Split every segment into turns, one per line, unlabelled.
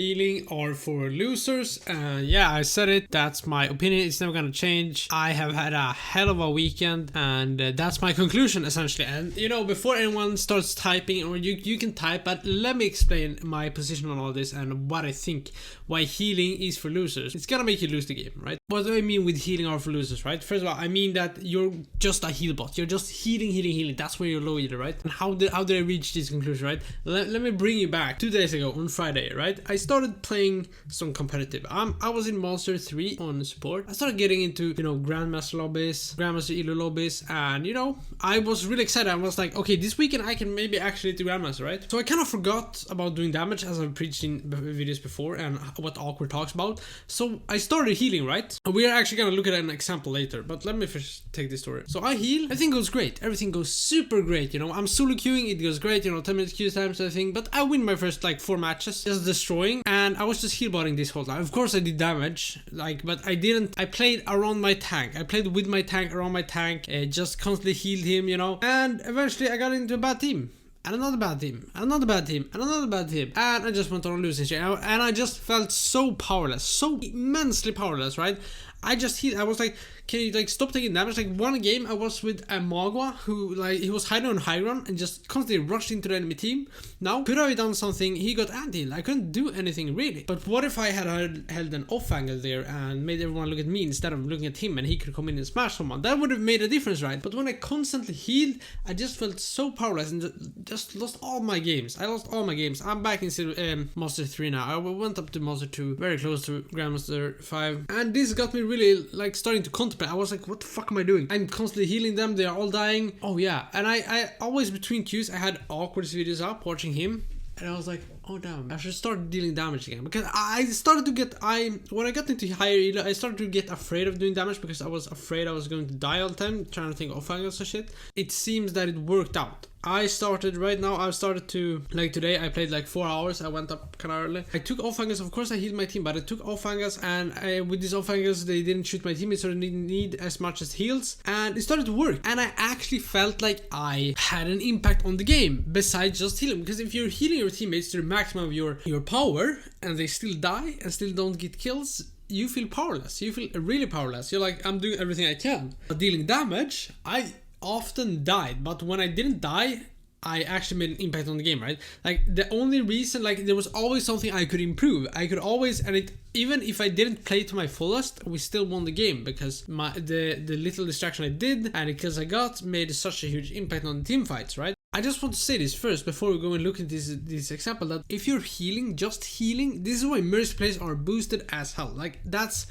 healing are for losers. Yeah, I said it. That's my opinion. It's never gonna change. I have had a hell of a weekend, and that's my conclusion essentially. And you know, before anyone starts typing, or you can type, but let me explain my position on all this and what I think why healing is for losers. It's gonna make you lose the game, right? What do I mean with healing are for losers, right? First of all, I mean that you're just a heal bot. You're just healing. That's where you're low healer, right? And how did I reach this conclusion, right? Let me bring you back 2 days ago on Friday, right? I started playing some competitive. I was in Monster 3 on support. I started getting into, you know, Grandmaster lobbies, Grandmaster Elo lobbies, and you know, I was really excited. I was like, okay, this weekend I can maybe actually do Grandmaster, right? So I kind of forgot about doing damage, as I've preached in videos before, and what Awkward talks about. So I started healing, right? We are actually gonna look at an example later, but let me first take this story. So I heal, everything goes great, everything goes super great, you know, I'm solo queuing, it goes great, you know, 10 minutes queue times, everything, but I win my first like 4 matches, just destroying, and I was just heal botting this whole time. Of course I did damage, like, but I played around my tank, I played with my tank, around my tank, just constantly healed him, you know, and eventually I got into a bad team. And another bad team, and another bad team, and another bad team, and I just went on a losing streak, and I just felt so powerless, so immensely powerless, right? I just hit, I was like, can you like stop taking damage? Like one game I was with a Magua who like, he was hiding on high ground and just constantly rushed into the enemy team. Now, could I have done something? He got anti-heal, I couldn't do anything really. But what if I had held an off angle there and made everyone look at me instead of looking at him, and he could come in and smash someone? That would have made a difference, right? But when I constantly healed, I just felt so powerless and just lost all my games. I lost all my games. I'm back in Monster 3 now. I went up to Monster 2, very close to Grandmaster 5, and this got me really like starting to contemplate. I was like, what the fuck am I doing? I'm constantly healing them, they are all dying. Oh yeah, and I always between queues I had Awkward's videos up watching him, and I was like, oh damn, I should start dealing damage again, because I started to get, when I got into higher elo, I started to get afraid of doing damage because I was afraid I was going to die all the time, trying to think of angles and shit. It seems that it worked out. I've started to, like today I played like 4 hours, I went up kind of early. I took off angles, of course I healed my team, but I took off angles, and with these off angles they didn't shoot my teammates, so they didn't need as much as heals, and it started to work, and I actually felt like I had an impact on the game, besides just healing, because if you're healing your teammates to the maximum of your power, and they still die and still don't get kills, you feel powerless, you feel really powerless, you're like, I'm doing everything I can. But dealing damage, I often died, but when I didn't die, I actually made an impact on the game, right? Like the only reason, like there was always something I could improve. I could always, and it, even if I didn't play to my fullest, we still won the game, because the little distraction I did and the kills I got made such a huge impact on the team fights, right? I just want to say this first before we go and look at this example, that if you're healing, just healing, this is why mercy plays are boosted as hell. Like that's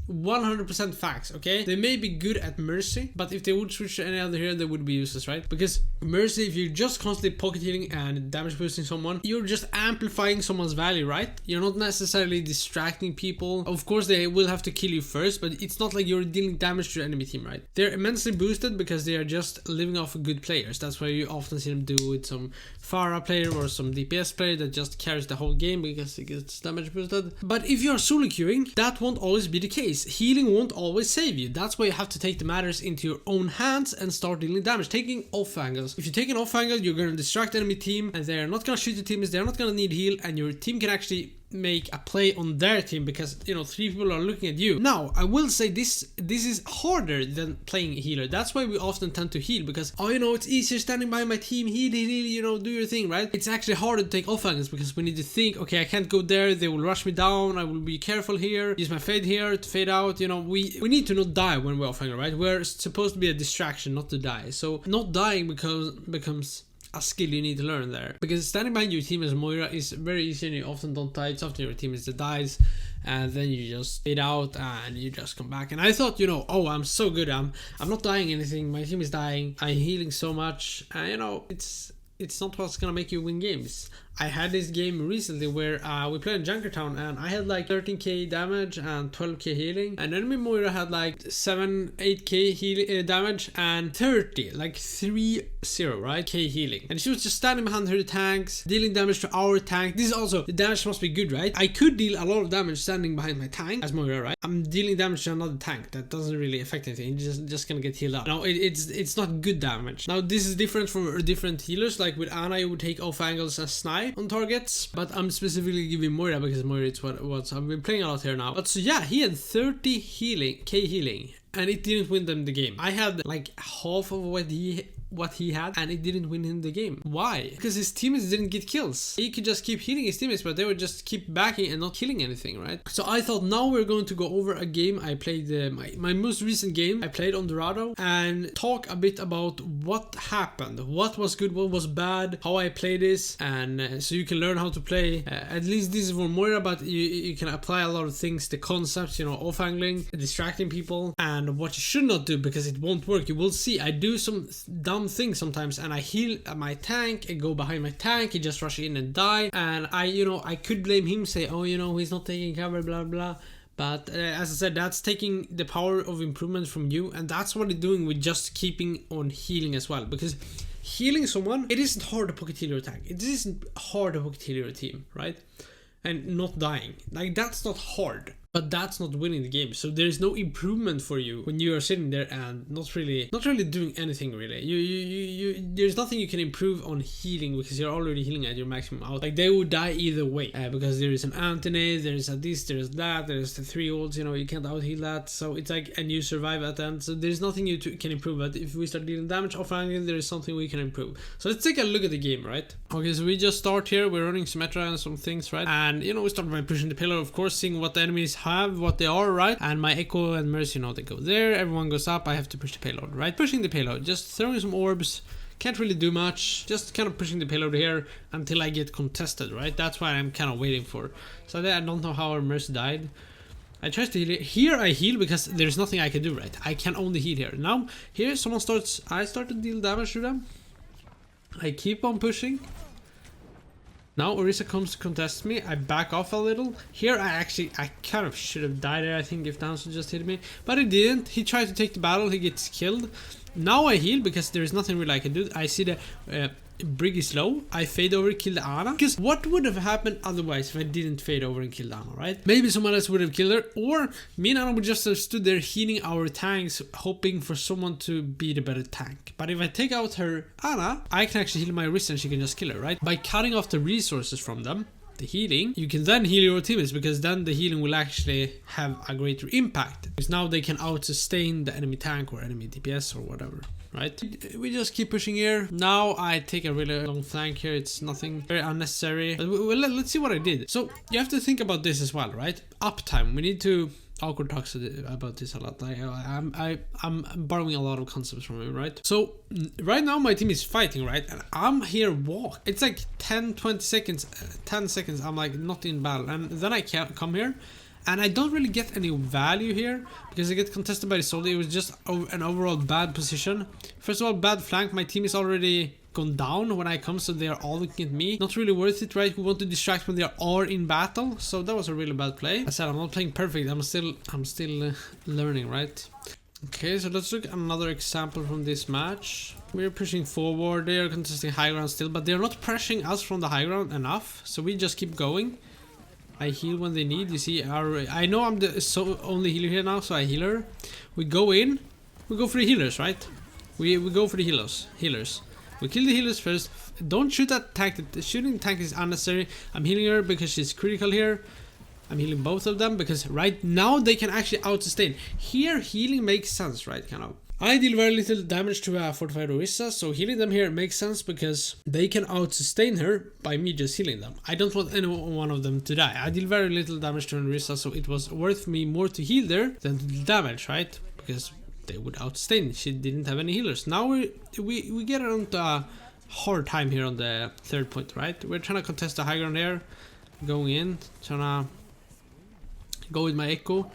100% facts, okay? They may be good at Mercy, but if they would switch to any other hero, they would be useless, right? Because Mercy, if you're just constantly pocket healing and damage boosting someone, you're just amplifying someone's value, right? You're not necessarily distracting people. Of course, they will have to kill you first, but it's not like you're dealing damage to your enemy team, right? They're immensely boosted because they are just living off of good players. That's why you often see them do with some Pharah player or some DPS player that just carries the whole game because it gets damage boosted. But if you're solo queuing, that won't always be the case. Healing won't always save you. That's why you have to take the matters into your own hands and start dealing damage, taking off angles. If you take an off angle, you're going to distract the enemy team, and they're not going to shoot your teammates, they're not going to need heal, and your team can actually make a play on their team because, you know, 3 people are looking at you. Now, I will say this is harder than playing healer. That's why we often tend to heal, because, oh, you know, it's easier standing by my team, heal, you know, do your thing, right? It's actually harder to take off angles because we need to think, okay, I can't go there, they will rush me down, I will be careful here, use my fade here to fade out, you know, we need to not die when we're off angle, right? We're supposed to be a distraction, not to die. So not dying becomes a skill you need to learn there, because standing behind your team as Moira is very easy and you often don't die. It's often your team is that dies, and then you just fade out and you just come back. And I thought, you know, oh, I'm so good, I'm not dying anything, my team is dying, I'm healing so much, and you know, it's not what's gonna make you win games. I had this game recently where we played in Junkertown, and I had like 13k damage and 12k healing, and enemy Moira had like 8k damage and 30, right, k healing, and she was just standing behind her tanks dealing damage to our tank. This is also, the damage must be good, right? I could deal a lot of damage standing behind my tank as Moira, right? I'm dealing damage to another tank that doesn't really affect anything, just gonna get healed up. Now it's not good damage. Now this is different from different healers. Like with Ana, you would take off angles and snipe, high on targets, but I'm specifically giving Moira because Moira is what I've been playing a lot here now. But so yeah, he had 30 healing, and it didn't win them the game. I had like half of what he had, and it didn't win him the game. Why? Because his teammates didn't get kills. He could just keep hitting his teammates, but they would just keep backing and not killing anything, right? So I thought now we're going to go over a game I played, my most recent game I played on Dorado, and talk a bit about what happened, what was good, what was bad, how I play this, and so you can learn how to play. At least this is for Moira, but you can apply a lot of things, the concepts, you know, off-angling, distracting people, and what you should not do because it won't work. You will see I do some dumb things sometimes, and I heal my tank and go behind my tank, he just rush in and die, and I could blame him, say, oh, you know, he's not taking cover, blah blah. But as I said, that's taking the power of improvement from you, and that's what it's doing with just keeping on healing as well. Because healing someone, it isn't hard to pocket heal your tank. It isn't hard to pocket heal your team, right? And not dying, like that's not hard. But that's not winning the game. So there's no improvement for you when you are sitting there and not really doing anything really. There's nothing you can improve on healing because you're already healing at your maximum out. Like they would die either way because there is an Anthony, there is a this, there's that, there's the 3 ults. You know, you can't out heal that. So it's like, and you survive at the end. So there's nothing you can improve. But if we start dealing damage offline, there is something we can improve. So let's take a look at the game, right? Okay, so we just start here. We're running Symmetra and some things, right? And you know, we start by pushing the pillar, of course, seeing what the enemies have, what they are, right? And my Echo and Mercy, you know, they go there, everyone goes up, I have to push the payload, right? Pushing the payload, just throwing some orbs, can't really do much, just kind of pushing the payload here until I get contested, right? That's what I'm kind of waiting for. So I don't know how our Mercy died. I tried to heal it. Here I heal because there's nothing I can do, right? I can only heal here. Now, here someone starts, I start to deal damage to them. I keep on pushing. Now Orisa comes to contest me, I back off a little. Here I kind of should have died there, I think, if Dancer just hit me. But he didn't, he tried to take the battle, he gets killed. Now I heal because there is nothing really I can do. I see the Brig is low, I fade over, kill the Ana. Because what would have happened otherwise if I didn't fade over and kill the Ana, right? Maybe someone else would have killed her, or me and Ana would just have stood there healing our tanks, hoping for someone to be the better tank. But if I take out her Ana, I can actually heal my wrist and she can just kill her, right? By cutting off the resources from them, the healing, you can then heal your teammates, because then the healing will actually have a greater impact. Because now they can out-sustain the enemy tank or enemy DPS or whatever, right? We just keep pushing here. Now I take a really long flank here. It's nothing very unnecessary. But let's see what I did. So you have to think about this as well, right? Uptime. We need to... Awkward talks about this a lot. I'm borrowing a lot of concepts from him, right? So right now my team is fighting, right? And I'm here walk. It's like 10 seconds I'm like not in battle, and then I can't come here and I don't really get any value here because I get contested by the soldier. It was just an overall bad position. First of all, bad flank. My team is already gone down when I come, so they are all looking at me. Not really worth it, right? We want to distract when they are in battle, so that was a really bad play. I said I'm not playing perfect. I'm still learning, right? Okay, so let's look at another example from this match. We're pushing forward. They are contesting high ground still, but they're not pressuring us from the high ground enough, so we just keep going. I heal when they need. You see, I know I'm the only healer here now, so I heal her. We go in. We go for the healers, right? We go for the healers. We kill the healers first. Don't shoot that tank. Shooting the tank is unnecessary. I'm healing her because she's critical here. I'm healing both of them because right now they can actually out-sustain. Here, healing makes sense, right? Kind of. I deal very little damage to a fortified Orisa, so healing them here makes sense because they can out-sustain her by me just healing them. I don't want any one of them to die. I deal very little damage to an Orisa, so it was worth me more to heal there than to deal damage, right? Because they would out-sustain. She didn't have any healers. Now we get around a hard time here on the third point, right? We're trying to contest the high ground there. Going in, trying to go with my Echo.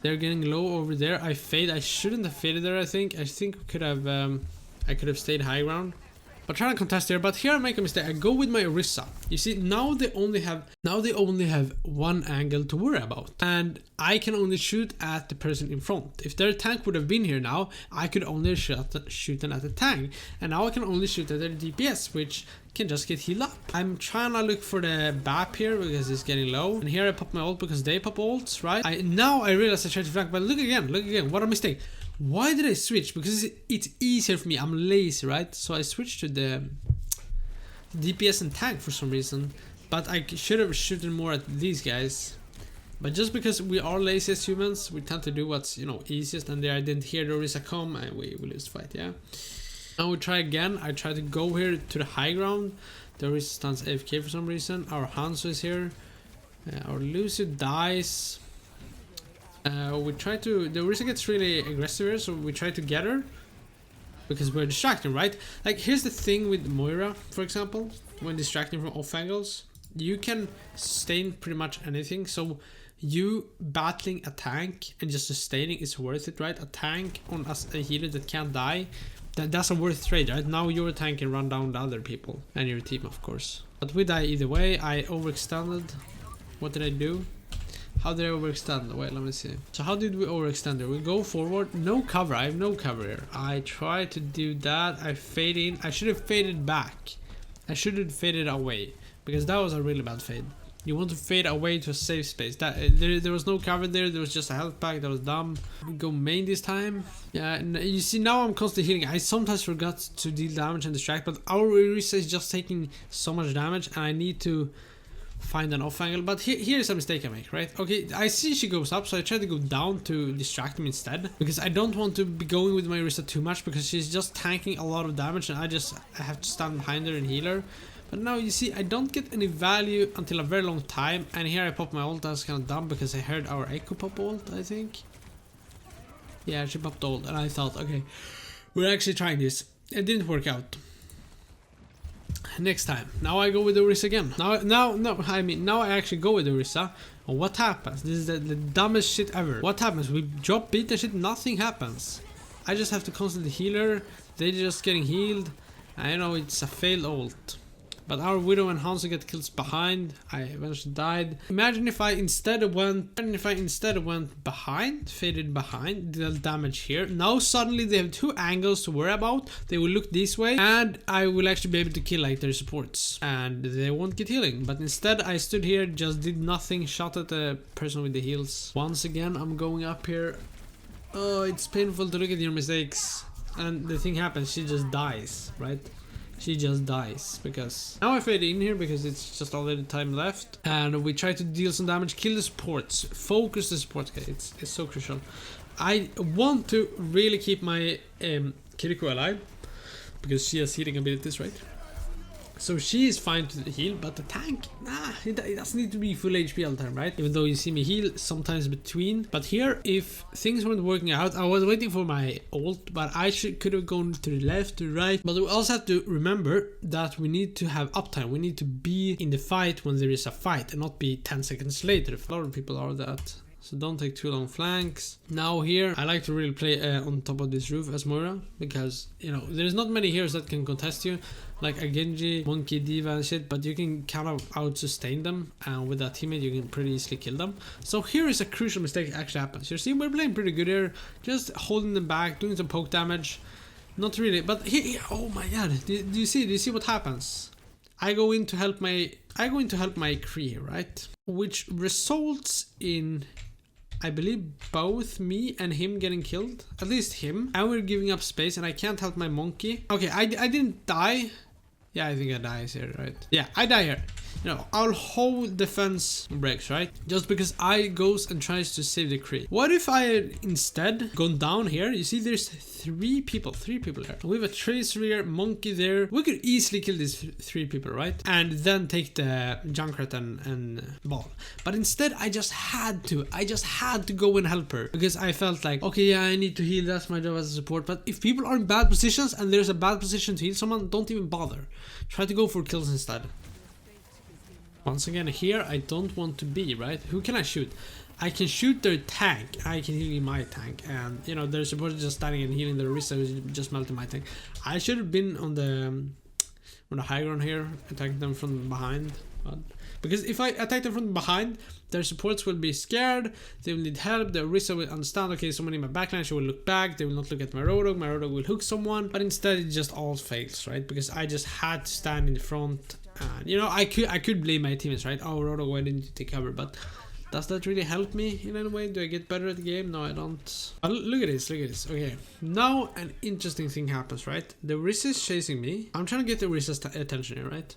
They're getting low over there. I fade. I shouldn't have faded there, I think. I think we could have I could have stayed high ground. But trying to contest here, but here I make a mistake. I go with my Orisa. You see, now they only have one angle to worry about, and I can only shoot at the person in front. If their tank would have been here now, I could only shoot them at the tank, and now I can only shoot at their DPS, which can just get healed up. I'm trying to look for the BAP here because it's getting low, and here I pop my ult because they pop ults, right? Now I realize I tried to flank, but look again, what a mistake. Why did I switch? Because it's easier for me. I'm lazy, right? So I switched to the DPS and tank for some reason, but I should have shooted more at these guys. But just because we are lazy as humans, we tend to do what's, you know, easiest, and there I didn't hear the Orisa come and we lose the fight, yeah. Now we try again. I try to go here to the high ground. The Orisa stands AFK for some reason. Our Hanzo is here. Our Lucio dies. We try to... The Orisa gets really aggressive here, so we try to get her. Because we're distracting, right? Like, here's the thing with Moira, for example. When distracting from off angles, you can sustain pretty much anything. So you battling a tank and just sustaining is worth it, right? A tank on a healer that can't die, that's a worth trade, right? Now your tank can run down the other people and your team, of course. But we die either way. I overextended. What did I do? How did I overextend? Wait, let me see. So how did we overextend there? We go forward. No cover. I have no cover here. I try to do that. I fade in. I should have faded back. I should have faded away, because that was a really bad fade. You want to fade away to a safe space. That there was no cover there. There was just a health pack. That was dumb. We go main this time. Yeah, and you see now I'm constantly healing. I sometimes forgot to deal damage and distract, but our Orisa is just taking so much damage, and I need to find an off angle. But here's a mistake I make, right? Okay, I see she goes up, so I try to go down to distract him instead, because I don't want to be going with my Orisa too much, because she's just tanking a lot of damage, and I have to stand behind her and heal her. But now you see I don't get any value until a very long time, and here I pop my ult. That's kind of dumb because I heard our Echo pop ult, I think. Yeah, she popped ult, and I thought, okay, we're actually trying this. It didn't work out. Next time. Now I go with the Orisa again. Now I actually go with the Orisa. And what happens? This is the dumbest shit ever. What happens? We drop beat and shit, nothing happens. I just have to constantly heal her. They're just getting healed. I know it's a failed ult. But our Widow and Hanzo get kills behind. I eventually died. Imagine if I instead went behind, faded behind, dealt damage here. Now suddenly they have two angles to worry about. They will look this way, and I will actually be able to kill like their supports, and they won't get healing. But instead I stood here, just did nothing, shot at the person with the heals. Once again I'm going up here. Oh, it's painful to look at your mistakes. And the thing happens, she just dies, right? She just dies, because now I fade in here because it's just all the time left, and we try to deal some damage, kill the supports, focus the supports. Okay, it's so crucial. I want to really keep my Kiriko alive because she has healing abilities, right? So she is fine to heal, but the tank, nah, it doesn't need to be full HP all the time, right? Even though you see me heal sometimes between. But here, if things weren't working out, I was waiting for my ult, but I could have gone to the left, to the right. But we also have to remember that we need to have uptime. We need to be in the fight when there is a fight and not be 10 seconds later. A lot of people are that. So don't take too long flanks. Now here, I like to really play on top of this roof as Moira, because, you know, there's not many heroes that can contest you, like a Genji, Monkey, Diva and shit, but you can kind of out-sustain them, and with that teammate you can pretty easily kill them. So here is a crucial mistake that actually happens. You see, we're playing pretty good here, just holding them back, doing some poke damage. Not really, but here, oh my god, do you see what happens? I go in to help my Kree, right? Which results in, I believe, both me and him getting killed. At least him. And we're giving up space, and I can't help my monkey. Okay, I didn't die. Yeah, I think I die here, right? Yeah, I die here. You know, our whole defense breaks, right? Just because I goes and tries to save the Kree. What if I had instead gone down here? You see, there's three people there. We have a Tracer here, Monkey there. We could easily kill these three people, right? And then take the Junkrat and Ball. But instead, I just had to go and help her, because I felt like, okay, yeah, I need to heal. That's my job as a support. But if people are in bad positions and there's a bad position to heal someone, don't even bother. Try to go for kills instead. Once again, here I don't want to be, right? Who can I shoot? I can shoot their tank. I can heal my tank. And, you know, their support is just standing and healing the Orisa, who's just melting my tank. I should have been on the high ground here, attacking them from behind. But because if I attack them from behind, their supports will be scared. They will need help. The Orisa will understand, okay, someone in my backline. She will look back. They will not look at my Roadhog. My Roadhog will hook someone. But instead, it just all fails, right? Because I just had to stand in the front. And, you know, I could blame my teammates, right? Oh, Roadhog, why didn't you take cover? But does that really help me in any way? Do I get better at the game? No, I don't. But look at this. Okay, now an interesting thing happens, right? The Orisa is chasing me. I'm trying to get the Orisa's attention here, right?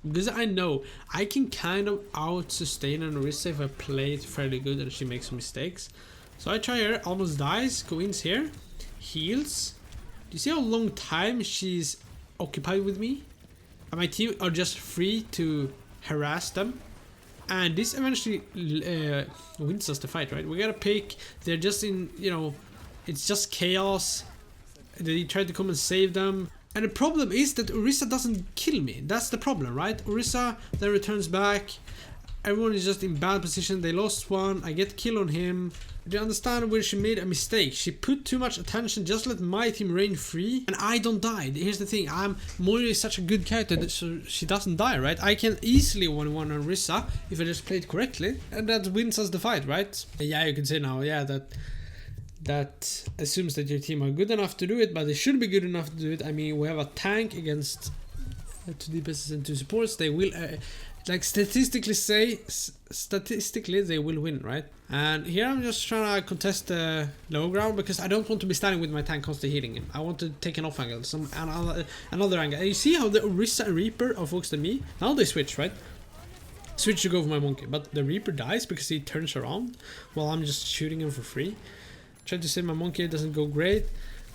because I know I can kind of out sustain an Orisa if I play it fairly good and she makes some mistakes. So I try her, almost dies, go in here, heals. Do you see how long time she's occupied with me? And my team are just free to harass them. And this eventually wins us the fight, right? We gotta pick, they're just in, you know, it's just chaos. They try to come and save them. And the problem is that Orisa doesn't kill me. That's the problem, right? Orisa then returns back. Everyone is just in bad position. They lost one. I get kill on him. Do you understand where she made a mistake? She put too much attention, just let my team reign free, and I don't die. Here's the thing, Moira is such a good character that she doesn't die, right? I can easily 1-1 on Orisa if I just play it correctly, and that wins us the fight, right? Yeah, you can say now, yeah, that assumes that your team are good enough to do it, but they should be good enough to do it. I mean, we have a tank against 2 DPSs and 2 supports. They will, like statistically they will win, right? And here I'm just trying to contest the low ground because I don't want to be standing with my tank constantly healing him. I want to take an off angle, another angle. And you see how the Orisa and Reaper are focused on me? Now they switch, right? Switch to go for my monkey, but the Reaper dies because he turns around while I'm just shooting him for free. Try to save my monkey, it doesn't go great,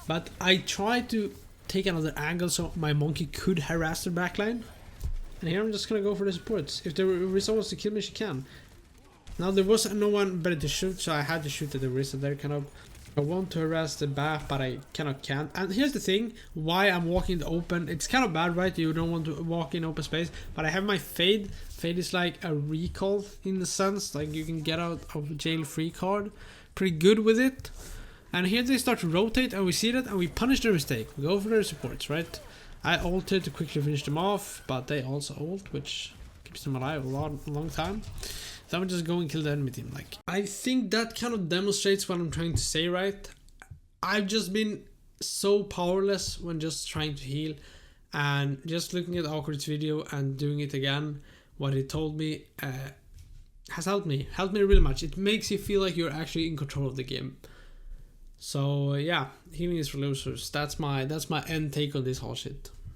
but I try to take another angle so my monkey could harass the backline. And here I'm just gonna go for the supports. If the Orisa wants to kill me, she can. Now there was no one better to shoot, so I had to shoot at the Orisa there, kind of. I want to harass the back, but I can't. And here's the thing, why I'm walking in the open. It's kind of bad, right? You don't want to walk in open space, but I have my Fade. Fade is like a recall in the sense, like you can get out of jail free card. Pretty good with it. And here they start to rotate, and we see that, and we punish their mistake. We go for their supports, right? I ulted to quickly finish them off, but they also ult, which keeps them alive a long time. Then we just go and kill the enemy team. Like, I think that kind of demonstrates what I'm trying to say, right? I've just been so powerless when just trying to heal, and just looking at Awkward's video and doing it again, what he told me has helped me really much. It makes you feel like you're actually in control of the game. So yeah, healing is for losers. That's my end take on this whole shit.